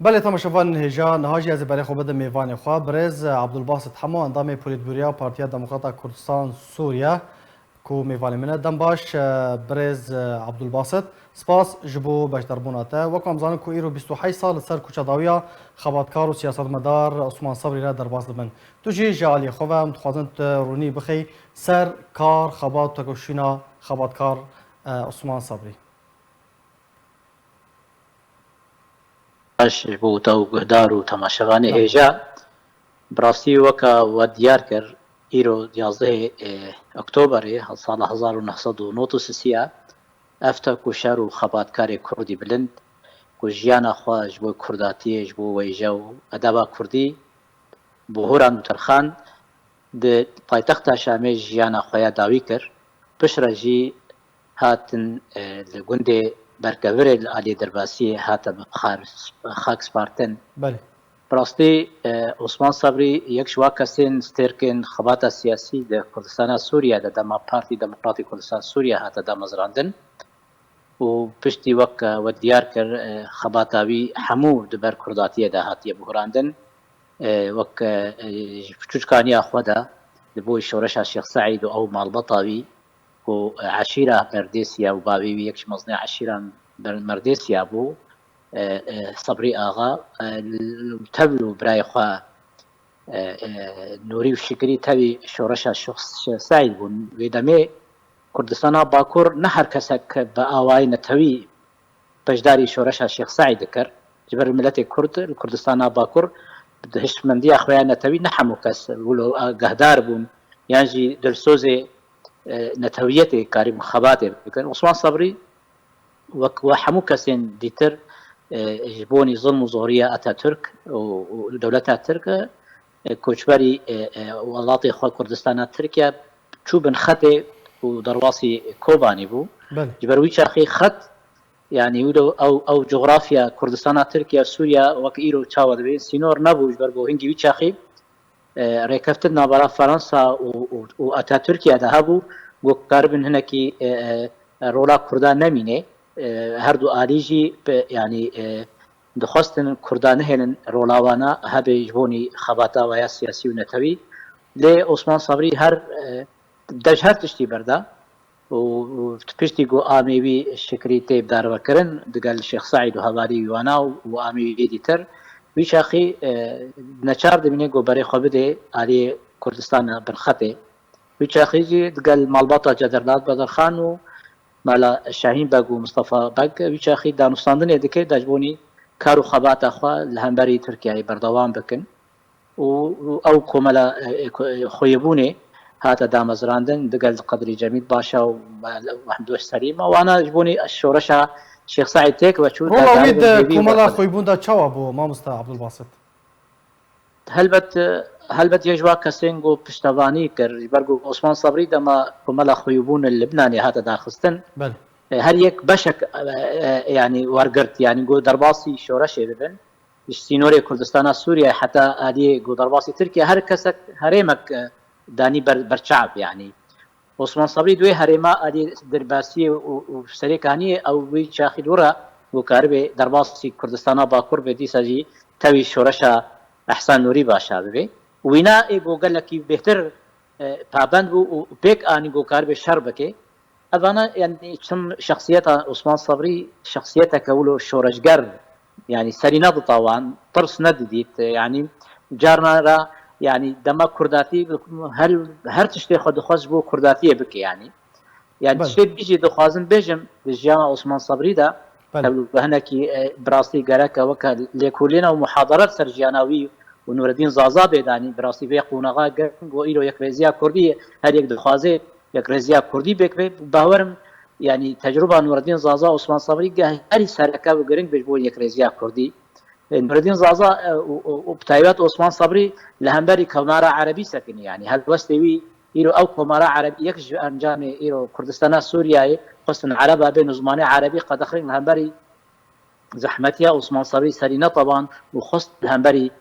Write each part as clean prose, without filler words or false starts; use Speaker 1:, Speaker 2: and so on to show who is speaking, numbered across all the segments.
Speaker 1: بله تماشاوان هجا نهاجی از برای خوبه میوان خواه برز عبدالباسط حمو اندام پولیتبوریا پارتیا دموکراتا کردستان سوریا کو میوان منه دم باش برز عبدالباسط سپاس جبو بشدربوناته وکم زانم کو ایرو 28 سال سر کوچداویا خباتکار و سیاستمدار عثمان صبری را در باز دبن تو جی جالی خوبه متخوازن رونی بخی سر کار خبات تکوشینا خباتکار عثمان صبری
Speaker 2: باش بۆ گهدار و تەماشەوانی هێژە بڕاستی وەکە وە دیار کرد ئیرۆ 11 ئۆکتۆبەرێ ساڵە 1993 ئەفتە کوشەر و خەباتکارێک کوردی بلند و ژیانە خۆش بۆ کورداتیەش بۆ وەیژە و ئەدەبا کوردی بۆ هۆران و تەرخان پایتەختە شامێ ژیانە خۆیان داوی کرد پشرەژی هاتن لە گوندێ بەرکەورێ لە ئالێ دەرباسی هاتە خاک سپارتن بڕاستی عوسمان سەبری یەک شوا کەسێن ستێرکن خەباتە سیاسی لە کوردستانە سووریا لە دەما پارتی دەموکراتی کوردستان سووریا هاتە دامەزراندن و پشتی وەک وە دیار کرد خەباتاوی هەموو دبەر کورداتیەدا هاتیە بهۆراندن وەک بچوچکانیا خۆدا بۆی شۆرەشا شێخ سەعید و ئەو ماڵبەتاوی و عشیرە مەردێسیا و باوێوی یەکش مەزنی عشیران مەردێسیا بوو سەبری ئاغا تەبل و برای خوا نوری و شکری تەوی شۆرەشا شێخ سەعید بوون وێ دەمێ کوردستانە باکوور نە هەر کەسێک بە ئاوای نەتەوی بەشداری شۆرەشا شێخ سەعید دەکرد جبر ملەتی کورد کوردستانە باکوور هشتمەندیە خۆیان نەتەوی نە هەموو کەس گەهدار بوون یانجی دڵسۆزێ نەتەویەتێک کاری خەباتێ بکەن عوسمان سەبری وەک هەموو کەسێن دیتر بۆنی زڵم و زۆریە ئەتاتورک و دەولەتە تورکە کۆچبەری وڵاتی خۆ کوردستانە تورکیا چوو بن خەتێ و دەڕواسی کۆبانی بوو جبەروی چاخی خەت یعنی ئەو جغرافیا کوردستانە تورکیا سووریا وەک ئیرۆ چاوە دەبێت سینۆر نەبوو ژبەر بۆ هەنگی وی چاخی ڕێکەفتن ناوبەرە فەڕەنسا و ئەتاتورکیادا هەبوو بۆ کاربن هەنێکی ڕۆڵا کوردان نەمینێ هەردوو ئالیژی ینی دخواستن کوردان هێنن ڕۆڵاوانە هەبێ بۆنی خەباتاوایە سیاسی و نەتەوی لێ عوسمان سەبری هەر هەر تشتی بەردا و پشتی گۆ ئامێوی شکری تێبدارەوەکردن دەگەل شێخ سەعید و هەواری ویوانا و ئامێوی دیتر وی شاخی نەچار دەبینێ گۆبەرەی خۆ بدێ ئالێ کوردستانە بنخەتێ وی چاخیجی دەگەل ماڵباتە جەدەرلات بەدەرخان و مالا شاهین بەگ و مستەفا بەگ وی چاخی دانوستاندنێ دەکەێت دەجبوونی کار و خەباتەخوا لە هەمبەری تورکیای بەردەوام بکەن و ئەو کۆمەلە خۆیبوونێ هاتە دامەزراندن دەگەل قەدری جەمیل باشە و دۆش سەریم ئەوانە بوونی شۆرەشە شێخ سەعید تێک وەچوو
Speaker 1: کۆمەڵە خۆیبووندا چاوە بۆ مامۆستا عەبدولباسط
Speaker 2: هەلبەت یەژوا کەسێنگ و پشتەوانی کرد بەرگ و عوسمان سەبری دەما کۆمەلە خۆیبوون لبنانی هاتە داخستن هەر یەک بەشێک ینی وەرگرت ینی گۆ دەرباسی شۆرەشێ ببن سینۆری کوردستانە سووریا حتا ئالیێ گۆ دەرباسی تورکیا هەر کەسێک هەرێمەک دانی بەرچاو ینی عوسمان سەبری دوێ هەرێما ئالی دەرباسی و سەرێکانی ئەو وی چاخی دوورە بۆ کاربێ دەرباسی کوردستانە باکوور بێ دیسەجی تەوی شۆرەشە ئەحسان نووری باشا ببێ وینا بۆ گەلێکی بهتر پابند بوو و پێک ئانی گۆکار بێ شەر بکێ ئەوانە یعنی چم شخصیەتە عوسمان سەبری شخصیەتەکە و شۆرەشگەر ینی سەری نەدڵتاوان ترس نەدیدیت ینی جارنارە ینی دەما کورداتی هەر تشتێ خۆ دەخواست بۆ کورداتیە بکە ینی شتێ بیژی دەخوازم بێژم لە ژیانە عوسمان سەبریدا بە هەنێکی براستی گەرەکە وەکە لێکولێنە و محاضرەت سەر ژیاناوی و نورەدین زازا بێدانی براستی بێ قونەغا گەرم بۆ ئیرۆ یەک ڕێزیا کوردی هەر یەک دەخوازێ یەک ڕێزیا کوردی بێکبێ باوەرم ینی تەجروبە نورەدین زازا عوسمان سەبری هەری سەرەکە و گرنگ بێت بۆ یەک ڕێزیا کوردی نورەدین زازا و بتایبەت عوسمان سەبری لە هەمبەری کەمارە عەرەبی سەکنی ینی هەڵوەستێوی ئیرۆ ئەو کۆمارە عەرەبی یەکش ئەنجامی ئیرۆ کوردستانە سووریایە خستن عەرەبا بێن و زمانی عەرەبی قەدەخرین لە هەمبەری زەحمەتیە عوسمان سەبری سەری نەتەوان و خست لە هەمبەری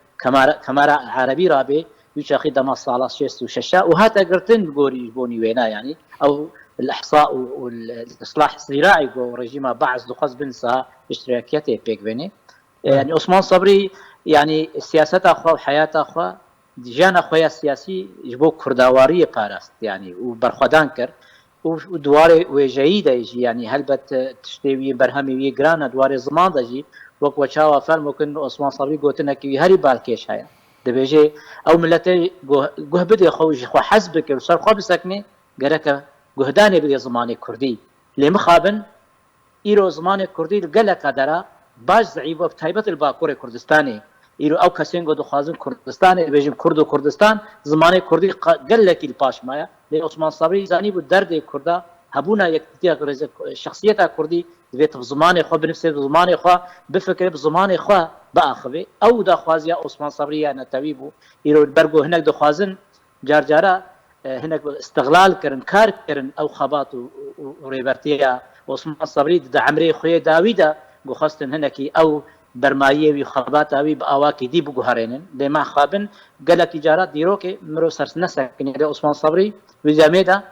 Speaker 2: کەمارە عەرەبی رابێ ویچاخی دەما ساڵە 66 و هاتە گرتن گۆری بۆنی وێنا ینی ئەو الإحصاء والإصلاح الزراعي ورجيم بعض دخص بنسا اشتراكيته بيك بيني يعني عثمان صبري يعني سياسات اخوا وحياه اخوا جان اخويا السياسي جبو كرداواريه باراست يعني وبرخدان كر ودواري وجيدة يجي يعني هلبت تشتوي برهمي وي جرانا دواري زمان دجي وك وشاوا فر ممكن عثمان صبري قوتنا كي هري بالكيش هيا دبيجي او ملتي جه بدي خوج خو حسبك وصار خو بسكني جرك جهداني بدي زماني كردي لي مخابن ايرو زماني كردي قالك درا باش زعيبه بتايبه الباكور كردستاني ایرو او کسین گو دخوازن کردستان بیجیم کرد و کردستان زمانه کردی گلکی الپاش مایا لی عثمان صبری زانی بود درد کردا هبونا یک تیغ شخصیت کردی دویت زمانه خو بنفسه زمانه خو بفکر زمانه خو باخوی او دخوازیا عثمان صبری انا تویبو ایرو برگو هناك دخوازن جار جارا هناك استغلال کرن کار کرن او خبات و ریبرتیا عثمان صبری د عمري خوی داویدا گو خواستن هناك او برمایه وی خبات اوی با اواکی دی بگوهرینن لما خابن گلک تجارت دیرو که مرو سرس نسکنی دی عثمان صبری وی زمیدا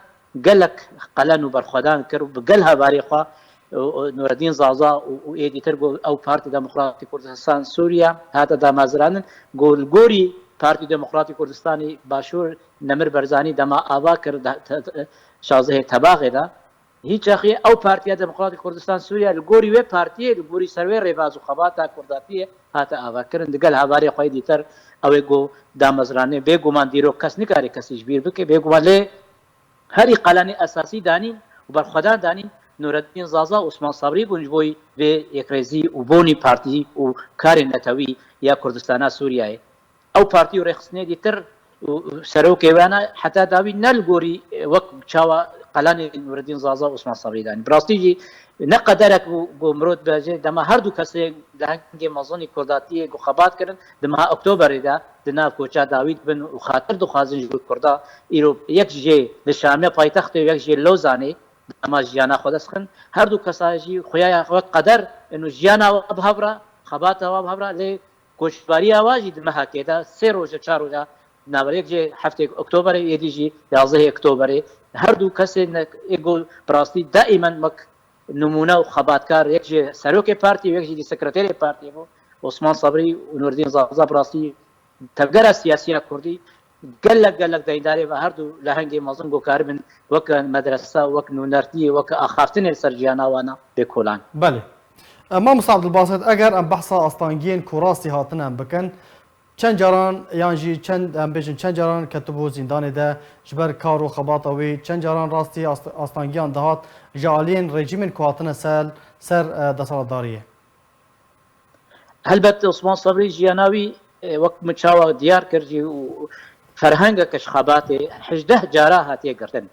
Speaker 2: گلک قلن و برخدان کرو بگلها باری خوا نور الدین زازا و ایدیتر او پارتی دموکراتی کردستان سوریا هاتا دا مازرانن گوری پارتی دموکراتی کردستانی باشور نمر برزانی دما آوا کرد شازه تباغه دا هیچ اخی او پارتی دموکراتی کردستان سوریا لگوری و پارتی لگوری سروی ریواز و خباتا کرداتی هاتا آوا کرن دگل هواری خواه دیتر اوی گو دامزرانه بگومان دیرو کس نکاری کسی جبیر بکه بگومان لی هری قلان اساسی دانین و برخدان دانین نور الدین زازا عثمان صبری بونجبوی و یک ریزی و بونی پارتی و کار نتوی یا کردستان سوریای او پارتی و رخصنه دیتر سروک وانا حتی داوی نلگوری وقت چاوا قلان نور الدین زازا عثمان صبری دانی براستی جی نقدرک گو مرود باجه دما هر دو کسی لهنگ مازونی کرداتی گو خبات کردن دما اکتبر دا دناف کوچا داوید بن و خاطر دو خازن جو کردا ایرو یک جه لشامه پایتخت و یک جه لوزانه دما جیانا خودسخن هر دو کساجی خویا وقت قدر انو جیانا ابهبرا خبات ابهبرا لی کوچباری آواجی دما کدا 3 روز 4 روز ناول یک جه هفته اکتبر یدی جه 11 اکتبر هر دو کسی ایگو براستی دائما مک نمونه و خباتکار یک جه سروک پارتی و یک جه سکرتری پارتی بو عثمان صبری و نور الدین زازا براستی تبگر سیاسی کردی گلک دینداری و هر دو لهنگ مازن گو کاربن وک مدرسه وک نونرتی وک اخافتن سرجیانا وانا بکولان
Speaker 1: بله ما مصطفى عبدالباسط اگر ام بحث استانگین کوراستی هاتن ام بکن چند جاران یعنی چند ام بیشن چند جاران کتبو زندان ده جبر کارو خباطوی چند جاران راستی استانگیان دهات جالین رژیم کواتن سر دسالداریه
Speaker 2: هلبت عثمان صبری جیاناوی وقت مچاوا دیار کرجی و فرهنگ کش خباته 18 جارا هاتیه گرتن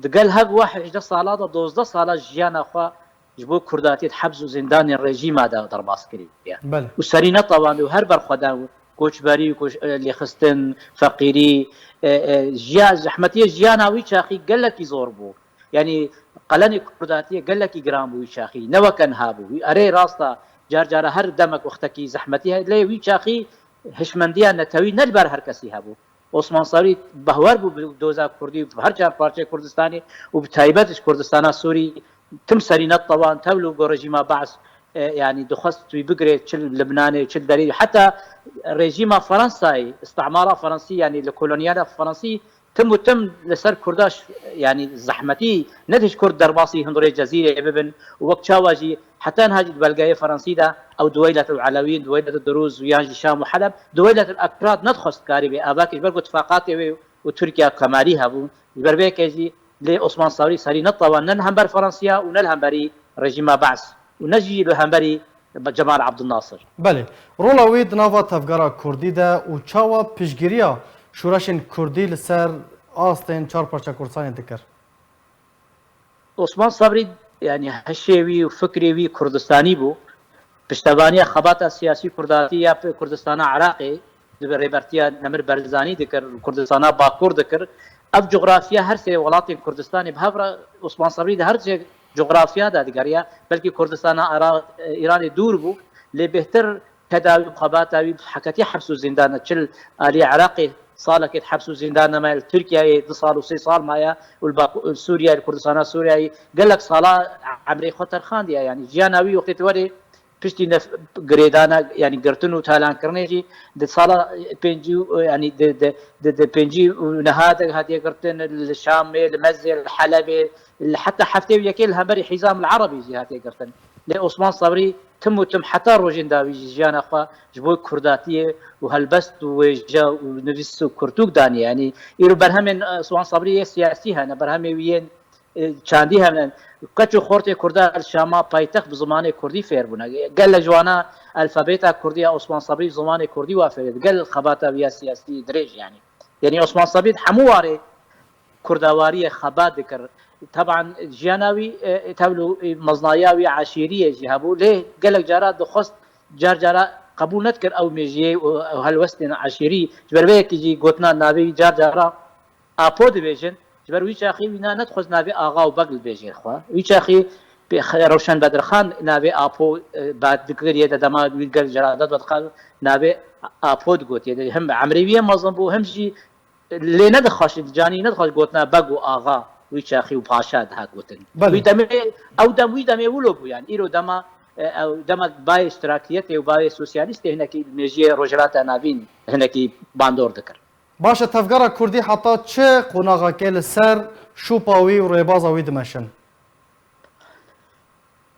Speaker 2: دقل هب واحد 18 ساله دا 12 ساله جیانا خو جبو کرداتی حبس و زندان الرژیم دا درباس کری
Speaker 1: بله
Speaker 2: و سرینه طبعا و هر بر خدان کوچبری لخستن فقیری جیا زحمتی جیاناوی چاخی گلکی زور بو یعنی قلن کرداتی گلکی گرام بو چاخی نو کن هابو اره راستا جار جار هر دمک وقتکی زحمتی لی وی چاخی هشمندیا نتوی نلبر هر کسی هبو عثمان صبری بهور بو دوزا کردی هر چهار پارچه کردستانی و بتایبتش کردستان سوری تم سرینه طبعا تولو گو رژیم بعث يعني دخست بقري تشل لبناني تشل دليل حتى ريجيم فرنساي استعمار فرنسي يعني الكولونيال فرنسي تم لسر كرداش يعني زحمتي ندش كرد درباصي هندوري جزيره ببن وقت شاواجي حتى هاجي البلقايه فرنسي دا او دويله العلويين دويله الدروز ويانجي شام وحلب دويله الاكراد ندخست كاريبي اباك برقو اتفاقات وتركيا كماليها بو بربيك يجي لعثمان صبري سري نطوا ننهم بر فرنسيا ونلهم بري ريجيم بعث ونجي لهمبري جمال عبد الناصر
Speaker 1: بله رولا وید ناوا تفگارا کردی ده و چاوا پیشگیریا شورشین کردی لسر آستین چار پارچه کردستان دکر
Speaker 2: عثمان صبری يعني هشيوي وفكري كردستاني بو پشتوانی خبات سیاسی کرداتی یا کردستان عراقی ريبرتيا نمر برزاني ذكر كردستان باكور ذكر اف جغرافيا هر سي ولات كردستان بهبره عثمان صبري ده هر سي جغرافيا دا دقريا بلكي كردستان ايران دور بو لبهتر تداوي خباتاوي حكتي حبس زندان تشل الي عراقي صالك حبس زندان ما تركيا 2 صال و 3 صال مايا سوريا كردستان سوريا قال لك صلاه عمري خطر خان دي يعني جياناوي وقت وري پشتی گریدانا یعنی گرتن و تالان کردنی د سالا پنجی یعنی د پنجی نهاد هدیه گرتن الشام المزل الحلبي حتى حفتي وياكل هبري حزام العربي جهات يقرتن لعثمان صبري تم حتى روجين داوي جيان اخوا جبوي كرداتيه وهلبست وجا ونفس كرتوك داني يعني يرو برهم عثمان صبري سياسي هنا برهم وين چاندی هم کچو خورت کرده الشام پایتخت بزمان کردی فیر بونه قال جوانا الفابيتا كرديه عثمان صبري زمان كردي وافرد قال خباتا ويا سياسي دريج يعني عثمان صبري حمواري كردواري خبات ذكر طبعا جياناوي تبلو مزناياوي عشيريه جهابو ليه قال لك جارات دخست جار قبول نذكر او ميجي او هالوستن عشيري جبر بيك يجي قوتنا نابي جار ابود بيجن جبر ويش اخي وينا ندخل نابي اغا وبقل بيجي اخوا ويش اخي روشن بدر خان نابي ابو بعد ذكر يد دما قال جارات بدخل نابي ابود قوت يد هم عمريويه مزنبو هم شي اللي ندخش الجاني ندخش قوتنا بقو اغا ويش اخي وباشا ده قوتن ويدم او دم ويدم ولو يعني ايرو دما او دما باي اشتراكيته وباي سوسياليست هناك ميجي روجلات نافين هناك باندور ذكر
Speaker 1: باشا تفقرا كردي حتى چه قناغا كيل سر شوباوي وريبازا ويدمشن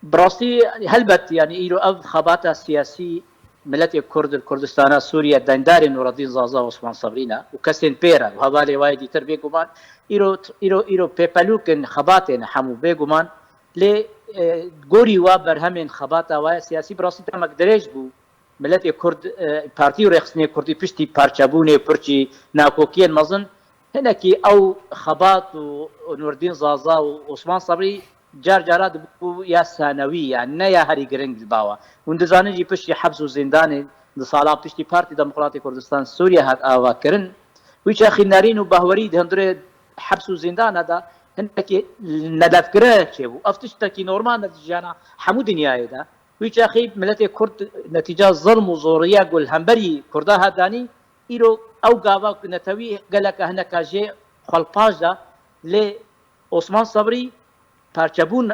Speaker 2: براستي هلبت يعني ايرو او خباتا سياسي ملت كرد الكردستان سوريا دندار نور الدين زازا وعثمان صبرينا وكسن بيرا وهبالي وايدي تربي كمان ايرو بيبالوكن خباتن حمو بيغمان ل غوري وبرهمن خباتا و سياسي براستي تمك دريج بو ملت كرد بارتي رخصني كردي بشتي بارچابوني برچي ناكوكين مزن هناكي او خبات ونور الدين زازا وعثمان صبري جارات بو يا ثانوي يعني يا هري جرينج باوا وندزانه جي بشتي حبس وزندان لصالا بشتي بارتي ديمقراطي كردستان سوريا هات اواكرن ويش اخي نارين وبهوري هندره حبس وزندان هذا هنك ندفكره شيء افتشتكي نورمال نتيجانا حمود دنيا ده ويش اخي ملت كرد نتيجه ظلم وزوريه قول همبري كردا هداني ايرو او غاوا نتوي قالك هناك جي خلپاج ده ل عثمان صبري پارچبون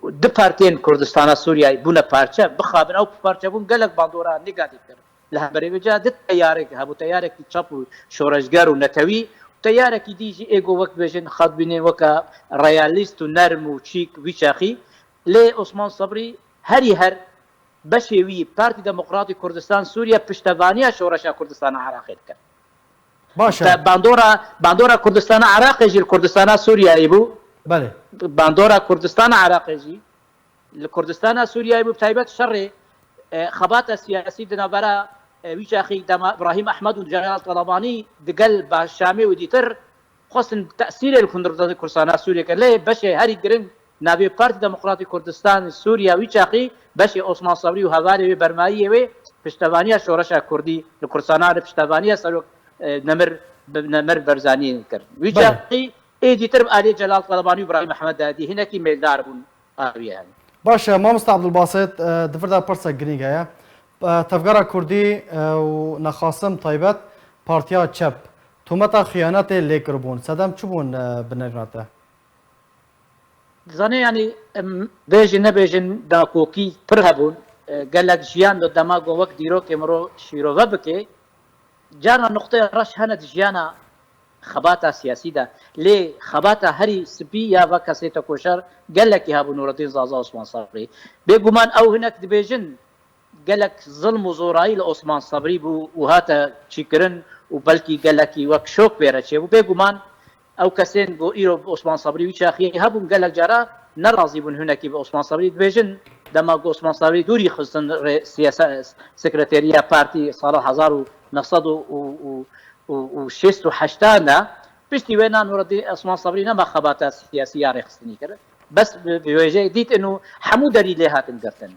Speaker 2: د پارتين كردستان سوريا بونه پارچه بخابن او پارچبون قالك باندورا نيجاتيف كر لها بريجا د تيارك هبو تيارك تشابو شورشگر ونتوي تيارك ديجي ايجو وقت بيجن خد بينين وكا رياليست ونرم وشيك ويشاخي لي عثمان صبري هر بشوي بارتي ديمقراطي كردستان سوريا پشتوانيا شورشا كردستان عراق كر
Speaker 1: باشا
Speaker 2: باندورا كردستان عراق جي كردستان سوريا يبو
Speaker 1: بله
Speaker 2: باندورا كردستان عراق جي الكردستان سوريا يبو بتايبت شر خبات سياسي دنابرا ويش اخي دم ابراهيم احمد وجلال طلباني دقل بالشامي وديتر خصن تاثير الكندردان كردستان سوريا كله باش هاري جرين نابي بارتي ديمقراطي كردستان سوريا ويش اخي باش عثمان صبري وهواري برمائيه و پشتوانيه شورشا كردي الكردستان پشتوانيه سلو نمر برزاني كر ويش اخي ديتر علي جلال طلباني وابراهيم احمد هادي هناك ميدار بون يعني
Speaker 1: باشا ما مست عبد الباسط دفردا برسا جرينجا تفقرا كردي ونخاصم طيبت بارتيا تشب تومتا خيانات ليكربون سدام چبون بنرناته
Speaker 2: زاني يعني بيجن نبيجن داكوكي برهبون قال لك جيان دو دماغ وقت ديرو كمرو شيرو وبكي جانا نقطه رش هند جيانا خباتا سياسي ده ليه خباتا هري سبي يا وكاسيتا كوشر قال لك يا ابو نور الدين زازا عثمان صبري بيغمان او هناك دبيجن قال لك ظلم وزوراي لعثمان صبري بو وهاتا تشكرن وبلكي قال لك وك شوك بيرتشي وبيغمان او كاسين بو ايرو عثمان صبري وشاخي هبون قال لك جرا نراضي بن هناك بعثمان صبري دبيجن دما عثمان صبري دوري خصن سياسه سكرتيريا بارتي صالح 1986 بشتي وين نور الدين عثمان صبري نما خباتا سياسيه رخصني كده بس بوجه ديت انه حمود اللي هات انقرتن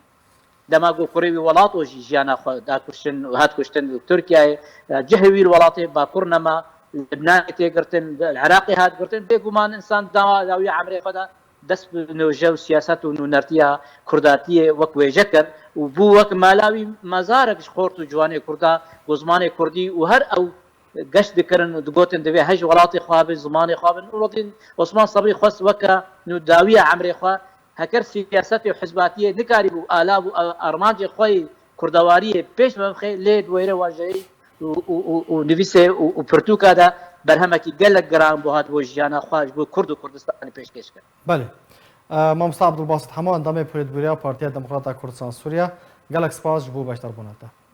Speaker 2: دما جو قريبي ولاطو جيانا دا كرشن وهات كشتن تركيا جهوي الولاطي باكورنما لبنان تيقرتن العراقي هات قرتن بيقومان انسان داوي عمري فدا دس نوجو سياسات ونرتيا كرداتيه وكويجكر وبو وك مالاوي مزارك خورتو جواني كردا وزماني كردي وهر او قش ذكرن دقوتن دبي هج ولاطي خواب زماني خواب نورالدين عثمان صبري خص وكا نداويه عمري خوا هەکەر سیاسەتی حزباتیە نکاری بوو ئالا بوو ئەرمانجی خۆی کوردەواریە پێش بەمخێ لێ دوێرە واژەی و نویسێ و پرتوکادا بەرهەمێکی گەلک گەران بۆ هات بۆ ژیانە خواش بۆ کورد و کوردستانی پێشکەش کرد.
Speaker 1: بله مامۆستا عەبدولباست هەموو ئەندامێ پۆلیتبووریا پارتیا دموکراتا کوردستان سووریا گەلک سپاس ji bo beşdarbûnê te.